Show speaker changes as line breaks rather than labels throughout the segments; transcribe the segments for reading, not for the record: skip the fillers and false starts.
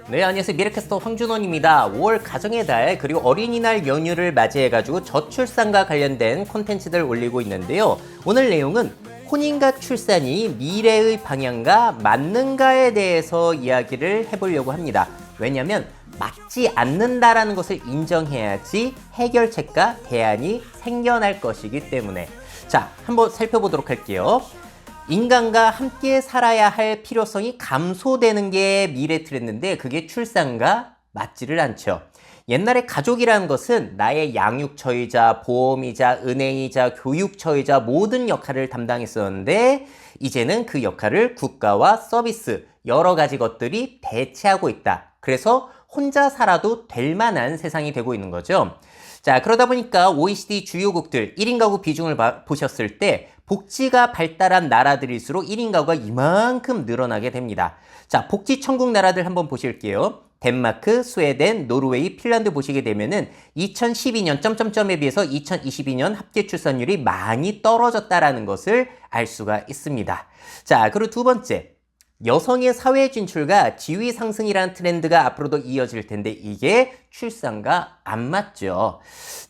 네, 안녕하세요. 미래캐스터 황준원입니다. 5월 가정의 달 그리고 어린이날 연휴를 맞이해가지고 저출산과 관련된 콘텐츠들 올리고 있는데요. 오늘 내용은 혼인과 출산이 미래의 방향과 맞는가에 대해서 이야기를 해보려고 합니다. 왜냐하면 맞지 않는다라는 것을 인정해야지 해결책과 대안이 생겨날 것이기 때문에. 자, 한번 살펴보도록 할게요. 인간과 함께 살아야 할 필요성이 감소되는 게 미래 트렌드인데 그게 출산과 맞지를 않죠. 옛날에 가족이라는 것은 나의 양육처이자 보험이자 은행이자 교육처이자 모든 역할을 담당했었는데 이제는 그 역할을 국가와 서비스 여러 가지 것들이 대체하고 있다. 그래서 혼자 살아도 될 만한 세상이 되고 있는 거죠. 자, 그러다 보니까 OECD 주요국들 1인 가구 비중을 보셨을 때 복지가 발달한 나라들일수록 1인 가구가 이만큼 늘어나게 됩니다. 자, 복지 천국 나라들 한번 보실게요. 덴마크, 스웨덴, 노르웨이, 핀란드 보시게 되면은 2012년 점점점에 비해서 2022년 합계 출산율이 많이 떨어졌다라는 것을 알 수가 있습니다. 자, 그리고 두 번째. 여성의 사회 진출과 지위 상승이라는 트렌드가 앞으로도 이어질 텐데 이게 출산과 안 맞죠.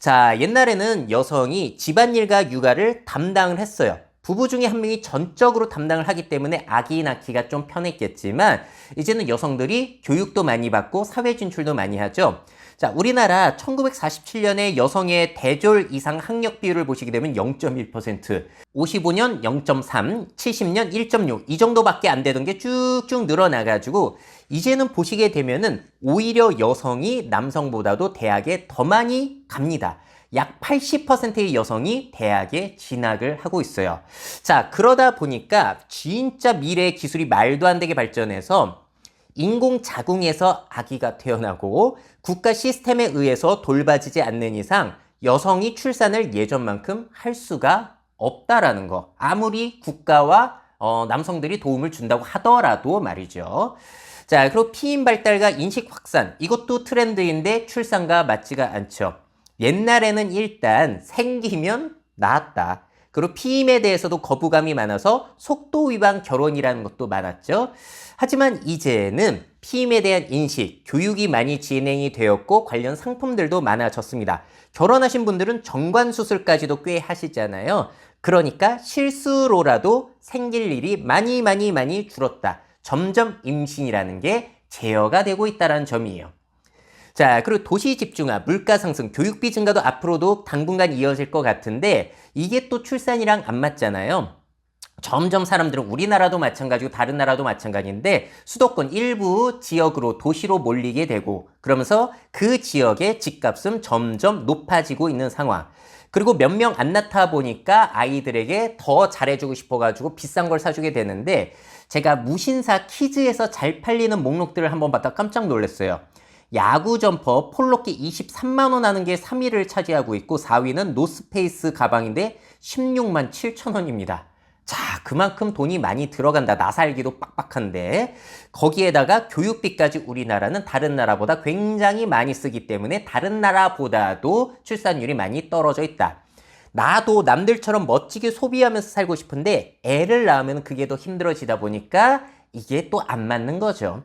자, 옛날에는 여성이 집안일과 육아를 담당을 했어요. 부부 중에 한 명이 전적으로 담당을 하기 때문에 아기 낳기가 좀 편했겠지만 이제는 여성들이 교육도 많이 받고 사회 진출도 많이 하죠. 자, 우리나라 1947년에 여성의 대졸 이상 학력 비율을 보시게 되면 0.1%, 55년 0.3, 70년 1.6 이 정도밖에 안 되던 게 쭉쭉 늘어나가지고 이제는 보시게 되면은 오히려 여성이 남성보다도 대학에 더 많이 갑니다. 약 80%의 여성이 대학에 진학을 하고 있어요. 자, 그러다 보니까 진짜 미래의 기술이 말도 안 되게 발전해서 인공자궁에서 아기가 태어나고 국가 시스템에 의해서 돌봐지지 않는 이상 여성이 출산을 예전만큼 할 수가 없다라는 거. 아무리 국가와 남성들이 도움을 준다고 하더라도 말이죠. 자, 그리고 피임 발달과 인식 확산. 이것도 트렌드인데 출산과 맞지가 않죠. 옛날에는 일단 생기면 낳았다. 그리고 피임에 대해서도 거부감이 많아서 속도 위반 결혼이라는 것도 많았죠. 하지만 이제는 피임에 대한 인식, 교육이 많이 진행이 되었고 관련 상품들도 많아졌습니다. 결혼하신 분들은 정관수술까지도 꽤 하시잖아요. 그러니까 실수로라도 생길 일이 많이 줄었다. 점점 임신이라는 게 제어가 되고 있다는 점이에요. 자, 그리고 도시 집중화, 물가 상승, 교육비 증가도 앞으로도 당분간 이어질 것 같은데 이게 또 출산이랑 안 맞잖아요. 점점 사람들은 우리나라도 마찬가지고 다른 나라도 마찬가지인데 수도권 일부 지역으로 도시로 몰리게 되고 그러면서 그 지역의 집값은 점점 높아지고 있는 상황. 그리고 몇 명 안 낳다 보니까 아이들에게 더 잘해주고 싶어가지고 비싼 걸 사주게 되는데 제가 무신사 키즈에서 잘 팔리는 목록들을 한번 봤다 깜짝 놀랐어요. 야구 점퍼 폴로끼 23만 원 하는 게 3위를 차지하고 있고 4위는 노스페이스 가방인데 16만 7천 원입니다. 자, 그만큼 돈이 많이 들어간다. 나 살기도 빡빡한데 거기에다가 교육비까지 우리나라는 다른 나라보다 굉장히 많이 쓰기 때문에 다른 나라보다도 출산율이 많이 떨어져 있다. 나도 남들처럼 멋지게 소비하면서 살고 싶은데 애를 낳으면 그게 더 힘들어지다 보니까 이게 또 안 맞는 거죠.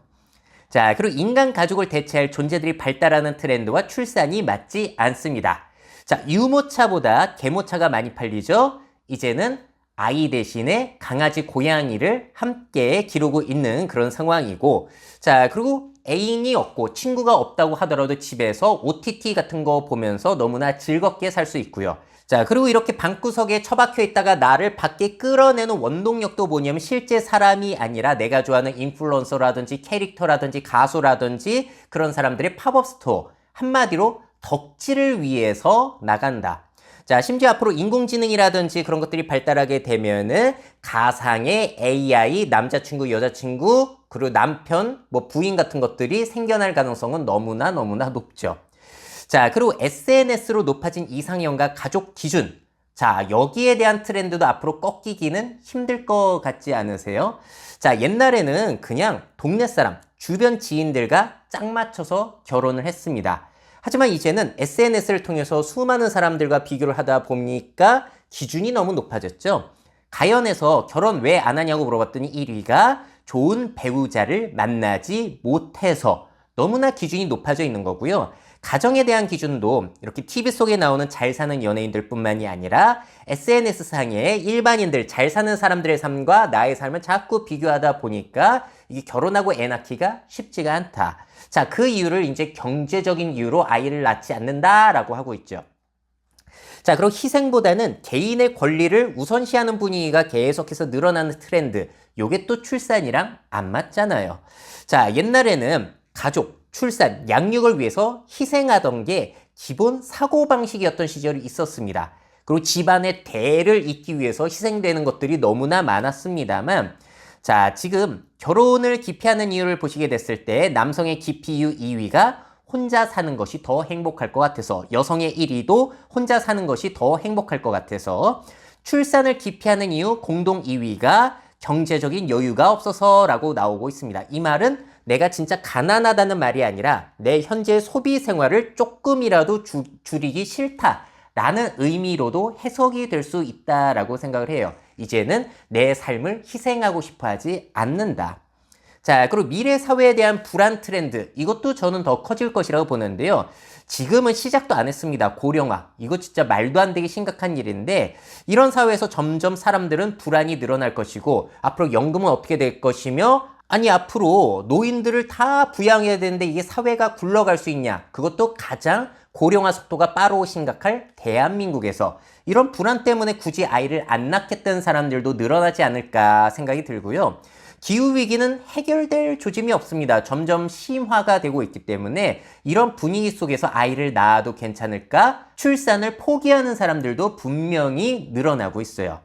자, 그리고 인간 가족을 대체할 존재들이 발달하는 트렌드와 출산이 맞지 않습니다. 자, 유모차보다 개모차가 많이 팔리죠? 이제는 아이 대신에 강아지, 고양이를 함께 기르고 있는 그런 상황이고 자, 그리고 애인이 없고 친구가 없다고 하더라도 집에서 OTT 같은 거 보면서 너무나 즐겁게 살 수 있고요. 자, 그리고 이렇게 방구석에 처박혀 있다가 나를 밖에 끌어내는 원동력도 뭐냐면 실제 사람이 아니라 내가 좋아하는 인플루언서라든지 캐릭터라든지 가수라든지 그런 사람들의 팝업 스토어. 한마디로 덕질을 위해서 나간다. 자, 심지어 앞으로 인공지능이라든지 그런 것들이 발달하게 되면은 가상의 AI, 남자친구, 여자친구, 그리고 남편, 뭐 부인 같은 것들이 생겨날 가능성은 너무나 높죠. 자, 그리고 SNS로 높아진 이상형과 가족 기준. 자, 여기에 대한 트렌드도 앞으로 꺾이기는 힘들 것 같지 않으세요? 자, 옛날에는 그냥 동네 사람, 주변 지인들과 짝 맞춰서 결혼을 했습니다. 하지만 이제는 SNS를 통해서 수많은 사람들과 비교를 하다 보니까 기준이 너무 높아졌죠. 가연에서 결혼 왜 안 하냐고 물어봤더니 1위가 좋은 배우자를 만나지 못해서 너무나 기준이 높아져 있는 거고요. 가정에 대한 기준도 이렇게 TV 속에 나오는 잘 사는 연예인들 뿐만이 아니라 SNS상에 일반인들, 잘 사는 사람들의 삶과 나의 삶을 자꾸 비교하다 보니까 이게 결혼하고 애 낳기가 쉽지가 않다. 자, 그 이유를 이제 경제적인 이유로 아이를 낳지 않는다라고 하고 있죠. 자, 그리고 희생보다는 개인의 권리를 우선시하는 분위기가 계속해서 늘어나는 트렌드. 요게 또 출산이랑 안 맞잖아요. 자, 옛날에는 가족, 출산, 양육을 위해서 희생하던 게 기본 사고방식이었던 시절이 있었습니다. 그리고 집안의 대를 잇기 위해서 희생되는 것들이 너무나 많았습니다만, 자, 지금 결혼을 기피하는 이유를 보시게 됐을 때 남성의 기피 이유 2위가 혼자 사는 것이 더 행복할 것 같아서, 여성의 1위도 혼자 사는 것이 더 행복할 것 같아서, 출산을 기피하는 이유 공동 2위가 경제적인 여유가 없어서라고 나오고 있습니다. 이 말은 내가 진짜 가난하다는 말이 아니라 내 현재 소비 생활을 조금이라도 줄이기 싫다라는 의미로도 해석이 될 수 있다라고 생각을 해요. 이제는 내 삶을 희생하고 싶어 하지 않는다. 자, 그리고 미래 사회에 대한 불안 트렌드, 이것도 저는 더 커질 것이라고 보는데요. 지금은 시작도 안 했습니다. 고령화. 이거 진짜 말도 안 되게 심각한 일인데, 이런 사회에서 점점 사람들은 불안이 늘어날 것이고, 앞으로 연금은 어떻게 될 것이며, 아니 앞으로 노인들을 다 부양해야 되는데 이게 사회가 굴러갈 수 있냐? 그것도 가장 고령화 속도가 빠르고 심각할 대한민국에서 이런 불안 때문에 굳이 아이를 안 낳겠다는 사람들도 늘어나지 않을까 생각이 들고요. 기후위기는 해결될 조짐이 없습니다. 점점 심화가 되고 있기 때문에 이런 분위기 속에서 아이를 낳아도 괜찮을까? 출산을 포기하는 사람들도 분명히 늘어나고 있어요.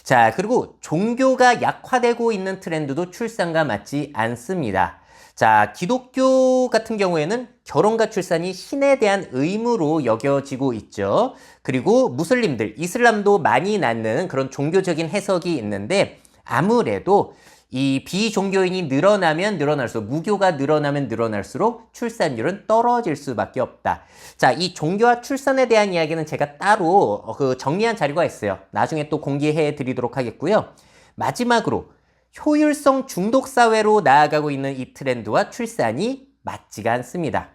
자, 그리고 종교가 약화되고 있는 트렌드도 출산과 맞지 않습니다. 자, 기독교 같은 경우에는 결혼과 출산이 신에 대한 의무로 여겨지고 있죠. 그리고 무슬림들, 이슬람도 많이 낳는 그런 종교적인 해석이 있는데 아무래도 이 비종교인이 늘어나면 늘어날수록, 무교가 늘어나면 늘어날수록 출산율은 떨어질 수밖에 없다. 자, 이 종교와 출산에 대한 이야기는 제가 따로 정리한 자료가 있어요. 나중에 또 공개해 드리도록 하겠고요. 마지막으로 효율성 중독 사회로 나아가고 있는 이 트렌드와 출산이 맞지가 않습니다.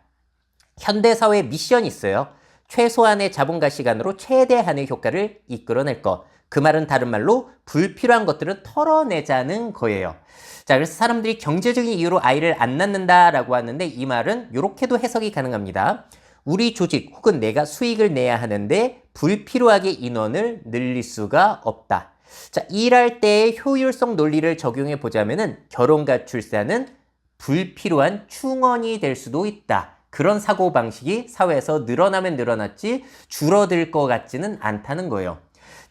현대사회에 미션이 있어요. 최소한의 자본과 시간으로 최대한의 효과를 이끌어낼 것. 그 말은 다른 말로 불필요한 것들은 털어내자는 거예요. 자, 그래서 사람들이 경제적인 이유로 아이를 안 낳는다라고 하는데 이 말은 이렇게도 해석이 가능합니다. 우리 조직 혹은 내가 수익을 내야 하는데 불필요하게 인원을 늘릴 수가 없다. 자, 일할 때의 효율성 논리를 적용해 보자면은 결혼과 출산은 불필요한 충원이 될 수도 있다. 그런 사고방식이 사회에서 늘어나면 늘어났지 줄어들 것 같지는 않다는 거예요.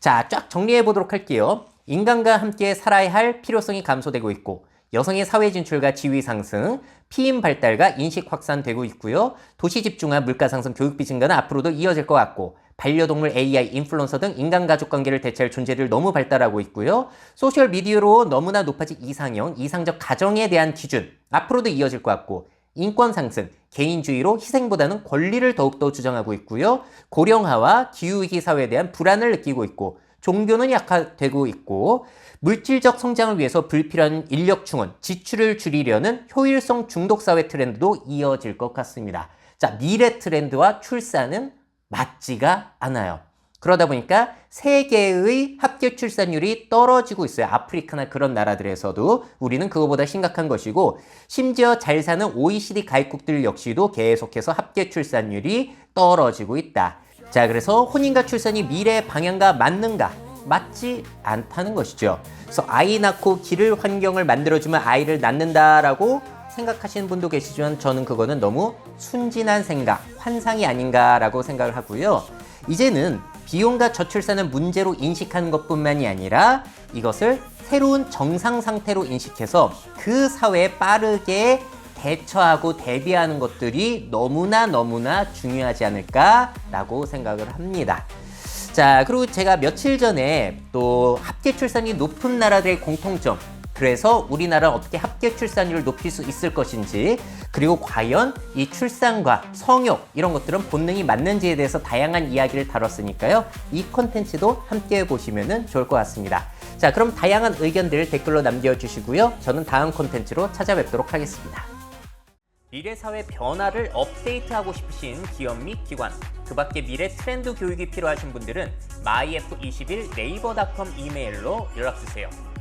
자, 쫙 정리해 보도록 할게요. 인간과 함께 살아야 할 필요성이 감소되고 있고, 여성의 사회 진출과 지위 상승, 피임 발달과 인식 확산되고 있고요. 도시 집중화, 물가 상승, 교육비 증가는 앞으로도 이어질 것 같고, 반려동물, AI, 인플루언서 등 인간 가족 관계를 대체할 존재들 너무 발달하고 있고요. 소셜 미디어로 너무나 높아진 이상형, 이상적 가정에 대한 기준, 앞으로도 이어질 것 같고, 인권 상승, 개인주의로 희생보다는 권리를 더욱더 주장하고 있고요. 고령화와 기후위기 사회에 대한 불안을 느끼고 있고, 종교는 약화되고 있고, 물질적 성장을 위해서 불필요한 인력 충원, 지출을 줄이려는 효율성 중독 사회 트렌드도 이어질 것 같습니다. 자, 미래 트렌드와 출산은 맞지가 않아요. 그러다 보니까 세계의 합계 출산율이 떨어지고 있어요. 아프리카나 그런 나라들에서도 우리는 그거보다 심각한 것이고, 심지어 잘 사는 OECD 가입국들 역시도 계속해서 합계 출산율이 떨어지고 있다. 자, 그래서 혼인과 출산이 미래의 방향과 맞는가? 맞지 않다는 것이죠. 그래서 아이 낳고 기를 환경을 만들어주면 아이를 낳는다라고 생각하시는 분도 계시지만 저는 그거는 너무 순진한 생각, 환상이 아닌가라고 생각을 하고요. 이제는 비용과 저출산을 문제로 인식하는 것뿐만이 아니라 이것을 새로운 정상 상태로 인식해서 그 사회에 빠르게 대처하고 대비하는 것들이 너무나 중요하지 않을까라고 생각을 합니다. 자, 그리고 제가 며칠 전에 또 합계 출산이 높은 나라들의 공통점, 그래서 우리나라는 어떻게 합계 출산율을 높일 수 있을 것인지, 그리고 과연 이 출산과 성욕 이런 것들은 본능이 맞는지에 대해서 다양한 이야기를 다뤘으니까요. 이 콘텐츠도 함께 보시면 좋을 것 같습니다. 자, 그럼 다양한 의견들 댓글로 남겨주시고요. 저는 다음 콘텐츠로 찾아뵙도록 하겠습니다. 미래 사회 변화를 업데이트하고 싶으신 기업 및 기관, 그 밖에 미래 트렌드 교육이 필요하신 분들은 myf21 네이버닷컴 이메일로 연락주세요.